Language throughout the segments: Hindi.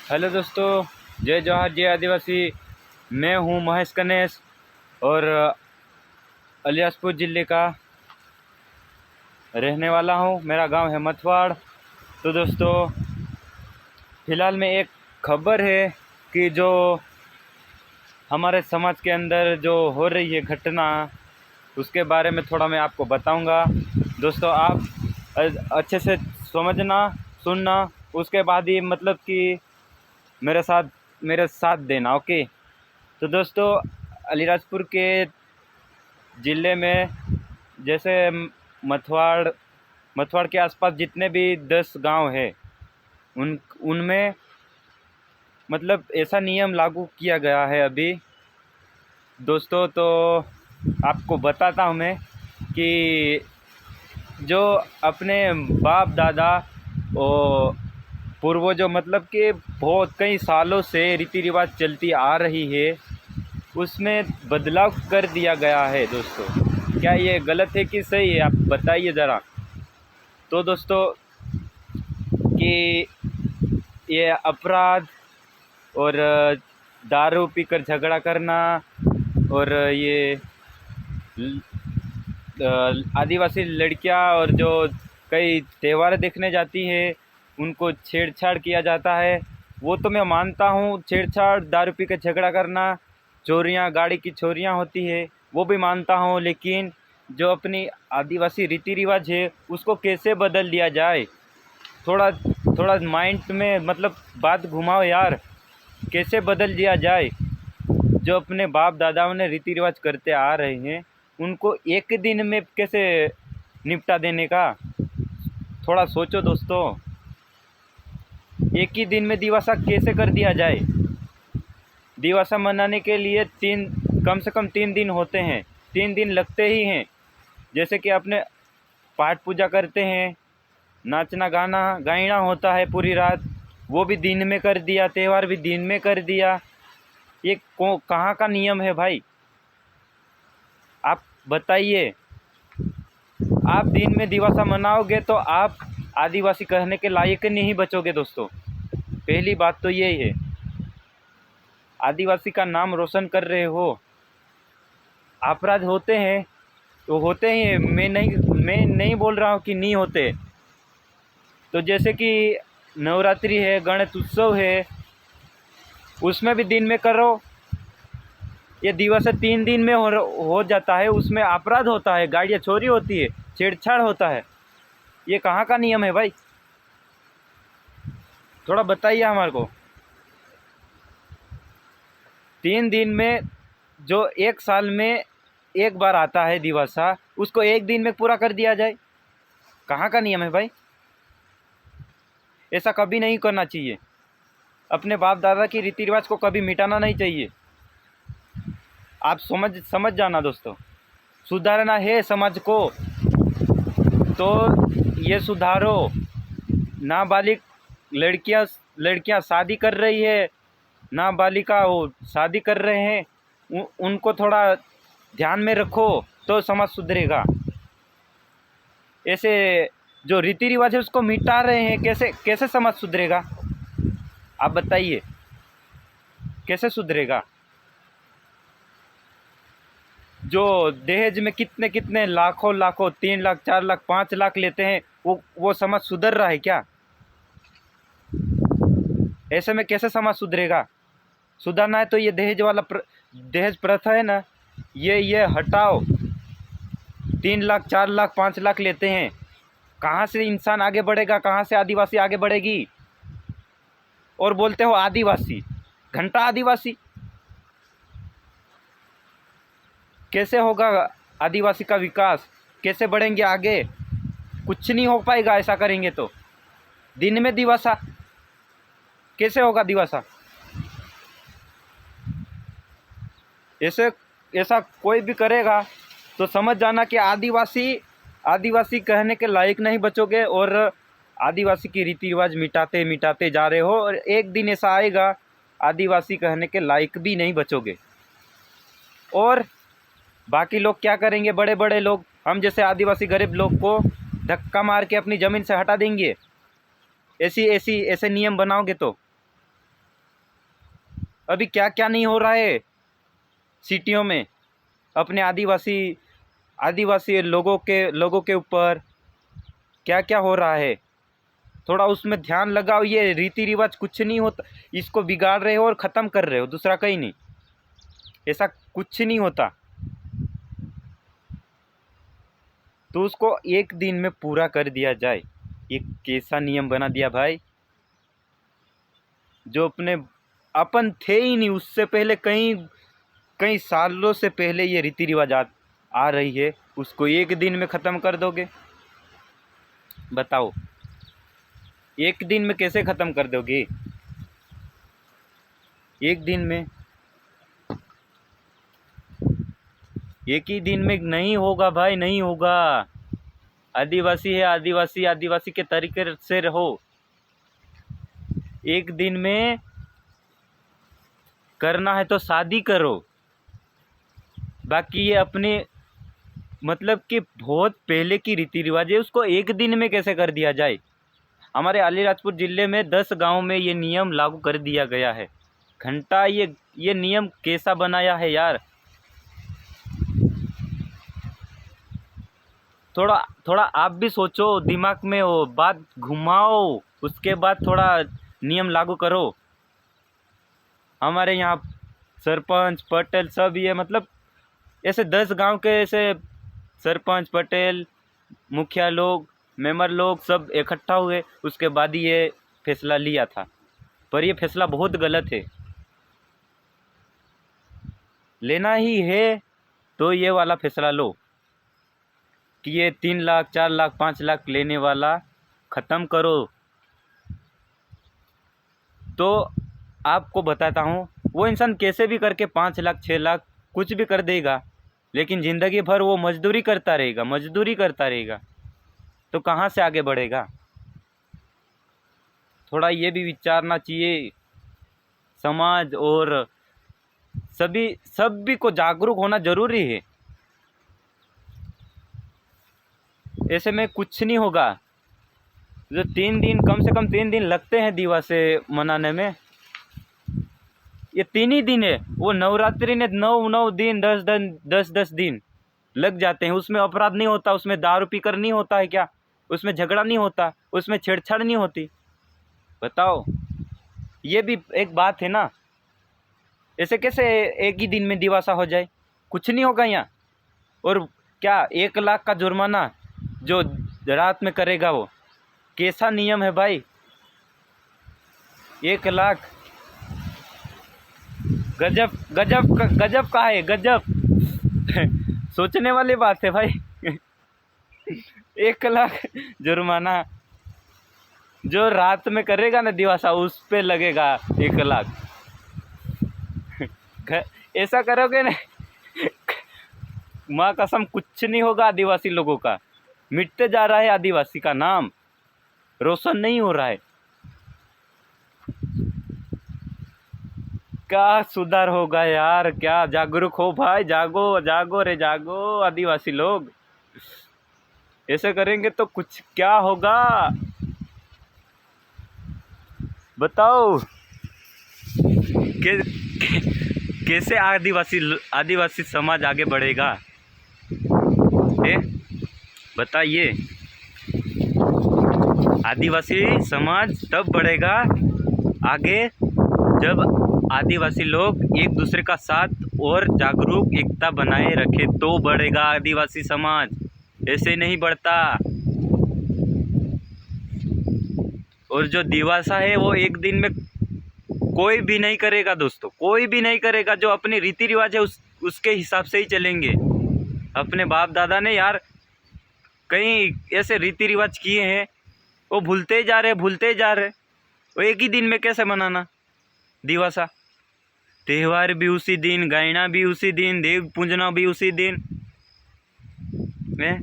हेलो दोस्तों, जय जवाहर जय आदिवासी। मैं हूं महेश कनेश और अलियासपुर ज़िले का रहने वाला हूं। मेरा गांव है मथवाड़। तो दोस्तों, फ़िलहाल में एक खबर है कि जो हमारे समाज के अंदर जो हो रही है घटना, उसके बारे में थोड़ा मैं आपको बताऊंगा। दोस्तों, आप अच्छे से समझना, सुनना, उसके बाद ही मतलब कि मेरे साथ देना। ओके। तो दोस्तों, अलीराजपुर के ज़िले में जैसे मथवाड़ मथवाड़ के आसपास जितने भी 10 गांव हैं, उनमें मतलब ऐसा नियम लागू किया गया है अभी। दोस्तों, तो आपको बताता हूं मैं कि जो अपने बाप दादा और पूर्वजों मतलब कि बहुत कई सालों से रीति रिवाज चलती आ रही है, उसमें बदलाव कर दिया गया है। दोस्तों, क्या ये गलत है कि सही है, आप बताइए ज़रा। तो दोस्तों, कि ये अपराध और दारू पीकर झगड़ा करना और ये आदिवासी लड़कियां और जो कई त्यौहार देखने जाती है, उनको छेड़छाड़ किया जाता है। वो तो मैं मानता हूँ, छेड़छाड़, दारू पी कर झगड़ा करना, चोरियाँ, गाड़ी की चोरियाँ होती है, वो भी मानता हूँ। लेकिन जो अपनी आदिवासी रीति रिवाज है, उसको कैसे बदल दिया जाए? थोड़ा थोड़ा माइंड में मतलब बात घुमाओ यार। कैसे बदल दिया जाए? जो अपने बाप दादाओं ने रीति रिवाज करते आ रहे हैं, उनको एक दिन में कैसे निपटा देने का? थोड़ा सोचो दोस्तों। एक ही दिन में दिवासा कैसे कर दिया जाए? दिवासा मनाने के लिए कम से कम 3 दिन होते हैं, 3 दिन लगते ही हैं। जैसे कि अपने पाठ पूजा करते हैं, नाचना गाना गायना होता है पूरी रात, वो भी दिन में कर दिया, त्यौहार भी दिन में कर दिया। ये कहाँ का नियम है भाई? आप बताइए। आप दिन में दिवासा मनाओगे तो आप आदिवासी कहने के लायक नहीं बचोगे दोस्तों। पहली बात तो यही है। आदिवासी का नाम रोशन कर रहे हो। अपराध होते हैं तो होते हैं, मैं नहीं बोल रहा हूँ कि नहीं होते। तो जैसे कि नवरात्रि है, गणेश उत्सव है, उसमें भी दिन में करो। ये दिवस 3 दिन में हो जाता है, उसमें अपराध होता है, गाड़ियाँ चोरी होती है, छेड़छाड़ होता है। ये कहाँ का नियम है भाई? थोड़ा बताइए हमारे को। 3 दिन में, जो एक साल में एक बार आता है दिवसा, उसको एक दिन में पूरा कर दिया जाए। कहाँ का नियम है भाई? ऐसा कभी नहीं करना चाहिए। अपने बाप दादा की रीति रिवाज को कभी मिटाना नहीं चाहिए। आप समझ जाना दोस्तों। सुधारना है समाज को तो ये सुधारो। नाबालिग लड़कियां शादी कर रही है, नाबालिका वो शादी कर रहे हैं, उनको थोड़ा ध्यान में रखो तो समाज सुधरेगा। ऐसे जो रीति रिवाज है उसको मिटा रहे हैं, कैसे कैसे समाज सुधरेगा? आप बताइए, कैसे सुधरेगा? जो दहेज में कितने कितने लाखों लाखों, 3 लाख 4 लाख 5 लाख लेते हैं, वो समाज सुधर रहा है क्या? ऐसे में कैसे समाज सुधरेगा? सुधारना है तो ये दहेज प्रथा है ना, ये हटाओ। 3 लाख 4 लाख 5 लाख लेते हैं, कहाँ से इंसान आगे बढ़ेगा? कहाँ से आदिवासी आगे बढ़ेगी? और बोलते हो आदिवासी, घंटा आदिवासी। कैसे होगा आदिवासी का विकास? कैसे बढ़ेंगे आगे? कुछ नहीं हो पाएगा ऐसा करेंगे तो। दिन में दिवासा कैसे होगा? दिवासा ऐसे ऐसा कोई भी करेगा तो समझ जाना कि आदिवासी कहने के लायक नहीं बचोगे, और आदिवासी की रीति रिवाज मिटाते मिटाते जा रहे हो, और एक दिन ऐसा आएगा आदिवासी कहने के लायक भी नहीं बचोगे। और बाकी लोग क्या करेंगे? बड़े बड़े लोग हम जैसे आदिवासी गरीब लोग को धक्का मार के अपनी ज़मीन से हटा देंगे। ऐसे नियम बनाओगे तो अभी क्या क्या नहीं हो रहा है सिटियों में अपने आदिवासी लोगों के ऊपर क्या क्या हो रहा है। थोड़ा उसमें ध्यान लगाओ। ये रीति रिवाज कुछ नहीं होता, इसको बिगाड़ रहे हो और ख़त्म कर रहे हो, दूसरा कहीं नहीं। ऐसा कुछ नहीं होता। तो उसको एक दिन में पूरा कर दिया जाए। ये कैसा नियम बना दिया भाई, जो अपन थे ही नहीं उससे पहले, कई सालों से पहले ये रीति रिवाज आ रही है, उसको एक दिन में ख़त्म कर दोगे? बताओ, एक दिन में कैसे ख़त्म कर दोगे? एक दिन में, एक ही दिन में नहीं होगा भाई, नहीं होगा। आदिवासी है, आदिवासी के तरीके से रहो। एक दिन में करना है तो शादी करो। बाकी ये अपने मतलब कि बहुत पहले की रीति रिवाज है, उसको एक दिन में कैसे कर दिया जाए? हमारे अलीराजपुर ज़िले में 10 गांव में ये नियम लागू कर दिया गया है। घंटा ये नियम कैसा बनाया है यार? थोड़ा आप भी सोचो, दिमाग में वो बात घुमाओ, उसके बाद थोड़ा नियम लागू करो। हमारे यहाँ सरपंच पटेल सब ये मतलब ऐसे 10 गांव के ऐसे सरपंच पटेल मुखिया लोग मेंबर लोग सब इकट्ठा हुए, उसके बाद ही ये फैसला लिया था। पर ये फैसला बहुत गलत है। लेना ही है तो ये वाला फैसला लो कि ये 3 लाख 4 लाख 5 लाख लेने वाला ख़त्म करो। तो आपको बताता हूँ, वो इंसान कैसे भी करके 5 लाख 6 लाख कुछ भी कर देगा, लेकिन ज़िंदगी भर वो मजदूरी करता रहेगा, तो कहाँ से आगे बढ़ेगा? थोड़ा ये भी विचारना चाहिए। समाज और सभी को जागरूक होना ज़रूरी है। ऐसे में कुछ नहीं होगा। जो 3 दिन, कम से कम 3 दिन लगते हैं दिवस मनाने में, ये 3 ही दिन है। वो नवरात्रि ने 9 दिन 10 दिन लग जाते हैं। उसमें अपराध नहीं होता, उसमें दारू पीकर नहीं होता है क्या? उसमें झगड़ा नहीं होता, उसमें छेड़छाड़ नहीं होती। बताओ, ये भी एक बात है ना। ऐसे कैसे एक ही दिन में दिवासा हो जाए? कुछ नहीं होगा यहाँ। और क्या 1 लाख का जुर्माना जो रात में करेगा, वो कैसा नियम है भाई? 1 लाख, गजब का है, गजब। सोचने वाली बात है भाई। 1 लाख जुर्माना, जो रात में करेगा ना दिवासा उस पे लगेगा 1 लाख। ऐसा करोगे ना, माँ कसम कुछ नहीं होगा आदिवासी लोगों का। मिटते जा रहा है आदिवासी का नाम, रोशन नहीं हो रहा है। क्या सुधार होगा यार? क्या जागरूक हो भाई, जागो रे जागो आदिवासी लोग। ऐसे करेंगे तो कुछ क्या होगा बताओ? कैसे आदिवासी समाज आगे बढ़ेगा? बताइए। आदिवासी समाज तब बढ़ेगा आगे जब आदिवासी लोग एक दूसरे का साथ और जागरूक एकता बनाए रखे, तो बढ़ेगा आदिवासी समाज। ऐसे नहीं बढ़ता। और जो दिवासा है वो एक दिन में कोई भी नहीं करेगा दोस्तों, कोई भी नहीं करेगा। जो अपने रीति रिवाज है उसके हिसाब से ही चलेंगे। अपने बाप दादा ने यार कई ऐसे रीति रिवाज किए हैं, वो भूलते जा रहे। वो एक ही दिन में कैसे मनाना दिवासा? त्यौहार भी उसी दिन, गायना भी उसी दिन, देव पूजना भी उसी दिन में।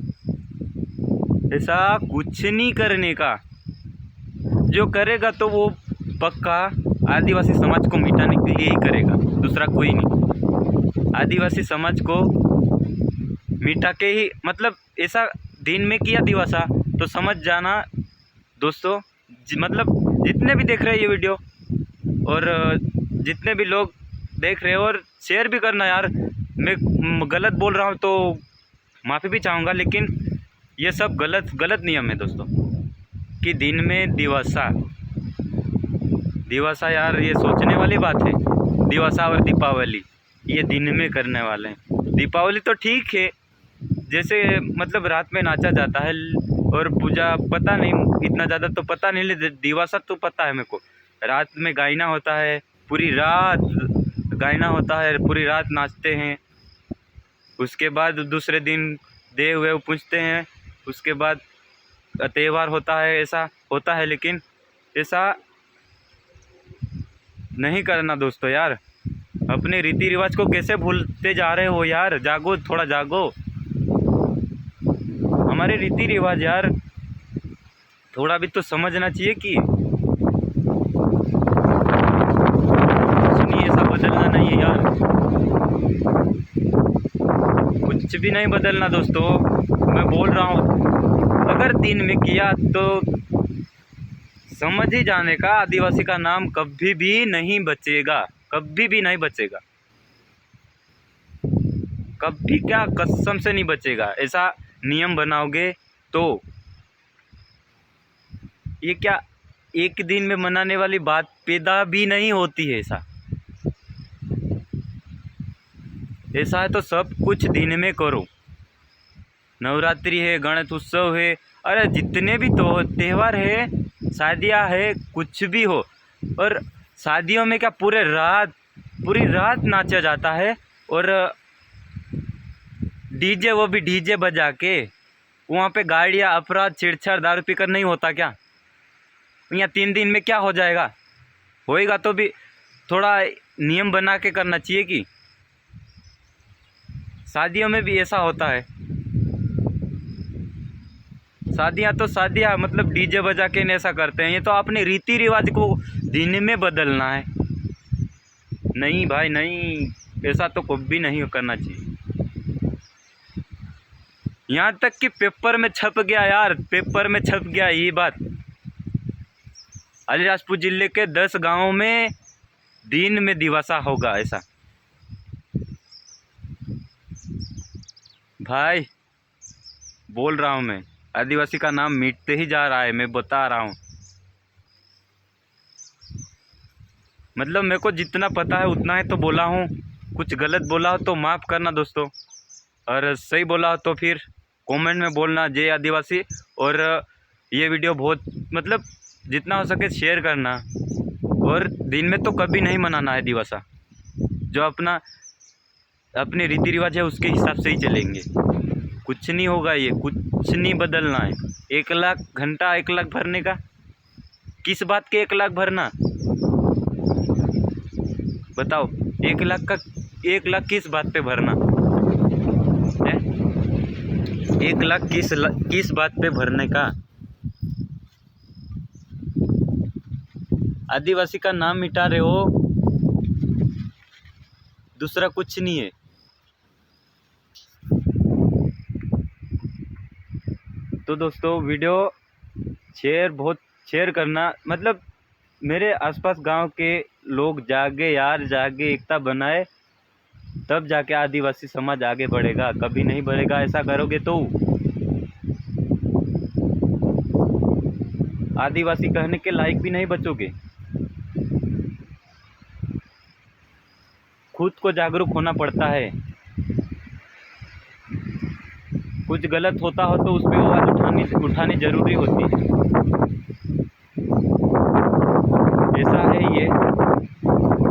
ऐसा कुछ नहीं करने का। जो करेगा तो वो पक्का आदिवासी समाज को मिटाने के लिए ही करेगा, दूसरा कोई नहीं। आदिवासी समाज को मिटा के ही, मतलब ऐसा दिन में किया दिवासा तो समझ जाना दोस्तों, मतलब जितने भी देख रहे हैं ये वीडियो और जितने भी लोग देख रहे हो, और शेयर भी करना यार। मैं गलत बोल रहा हूँ तो माफ़ी भी चाहूँगा, लेकिन ये सब गलत नियम है दोस्तों। कि दिन में दिवासा यार, ये सोचने वाली बात है। दिवासा और दीपावली ये दिन में करने वाले हैं। दीपावली तो ठीक है, जैसे मतलब रात में नाचा जाता है और पूजा, पता नहीं इतना ज़्यादा तो पता नहीं, लेकिन दिवासा तो पता है मेरे को। रात में गायना होता है, पूरी रात गायना होता है, पूरी रात नाचते हैं। उसके बाद दूसरे दिन देव वेव पूजते हैं, उसके बाद त्यौहार होता है। ऐसा होता है, लेकिन ऐसा नहीं करना दोस्तों यार। अपने रीति रिवाज को कैसे भूलते जा रहे हो यार? जागो, थोड़ा जागो। हमारे रीति रिवाज यार थोड़ा भी तो समझना चाहिए कि सुनिए, ऐसा बदलना नहीं है यार, कुछ भी नहीं बदलना दोस्तों। मैं बोल रहा हूँ, अगर दिन में किया तो समझ ही जाने का, आदिवासी का नाम कभी भी नहीं बचेगा, कभी भी नहीं बचेगा, कभी क्या, कसम से नहीं बचेगा। ऐसा नियम बनाओगे तो ये क्या एक दिन में मनाने वाली बात पैदा भी नहीं होती है। ऐसा है तो सब कुछ दिन में करो। नवरात्रि है, गणेश उत्सव है, अरे जितने भी तो त्यौहार है, शादियाँ है, कुछ भी हो। और शादियों में क्या पूरी रात नाचा जाता है, और डीजे, वो भी डीजे बजा के। वहाँ पे गाड़ियाँ, अपराध, छेड़छाड़, दारू पीकर नहीं होता क्या? यहाँ 3 दिन में क्या हो जाएगा? होएगा तो भी थोड़ा नियम बना के करना चाहिए। कि शादियों में भी ऐसा होता है। शादियाँ तो शादियाँ, मतलब डीजे बजा के ऐसा करते हैं। ये तो अपने रीति रिवाज को दिन में बदलना है। नहीं भाई नहीं, ऐसा तो कभी नहीं करना चाहिए। यहाँ तक कि पेपर में छप गया यार, पेपर में छप गया ये बात। अलीराजपुर जिले के 10 गांवों में दिन में दिवसा होगा। ऐसा भाई बोल रहा हूँ मैं, आदिवासी का नाम मिटते ही जा रहा है, मैं बता रहा हूँ। मतलब मेरे को जितना पता है उतना ही तो बोला हूँ। कुछ गलत बोला हो तो माफ़ करना दोस्तों, और सही बोला हो तो फिर कमेंट में बोलना जय आदिवासी। और ये वीडियो बहुत, मतलब जितना हो सके शेयर करना। और दिन में तो कभी नहीं मनाना है दिवसा। जो अपने रीति रिवाज है उसके हिसाब से ही चलेंगे। कुछ नहीं होगा, ये कुछ नहीं बदलना है। 1 लाख घंटा 1 लाख भरने का, किस बात के 1 लाख भरना? बताओ, 1 लाख का 1 लाख किस बात पे भरना है? 1 लाख किस बात पे भरने का? आदिवासी का नाम मिटा रहे हो, दूसरा कुछ नहीं है। तो दोस्तों वीडियो बहुत शेयर करना, मतलब मेरे आसपास गांव के लोग जागे यार, जागे, एकता बनाए, तब जाके आदिवासी समाज आगे बढ़ेगा। कभी नहीं बढ़ेगा ऐसा करोगे तो। आदिवासी कहने के लायक भी नहीं बचोगे। खुद को जागरूक होना पड़ता है। कुछ गलत होता हो तो उस पर आवाज़ उठानी जरूरी होती है। ऐसा है ये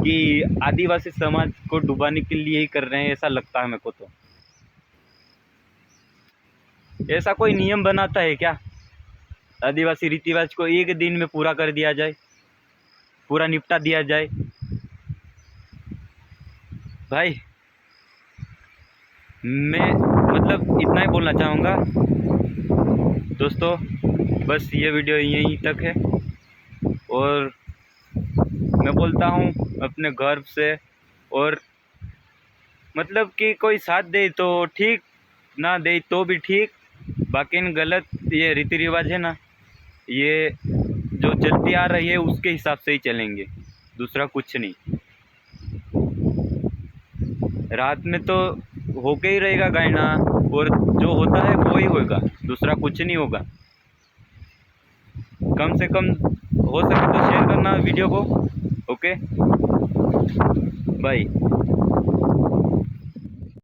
कि आदिवासी समाज को डुबाने के लिए ही कर रहे हैं, ऐसा लगता है मेरे को। तो ऐसा कोई नियम बनाता है क्या? आदिवासी रीति रिवाज को 1 दिन में पूरा कर दिया जाए, पूरा निपटा दिया जाए? भाई मैं मतलब इतना ही बोलना चाहूँगा दोस्तों। बस ये वीडियो यहीं तक है। और मैं बोलता हूँ अपने गर्व से, और मतलब कि कोई साथ दे तो ठीक, ना दे तो भी ठीक। बाकी गलत ये रीति रिवाज है ना, ये जो चलती आ रही है उसके हिसाब से ही चलेंगे, दूसरा कुछ नहीं। रात में तो होके ही रहेगा गायना, और जो होता है वो ही होगा, दूसरा कुछ नहीं होगा। कम से कम हो सके तो शेयर करना वीडियो को। Okay bye.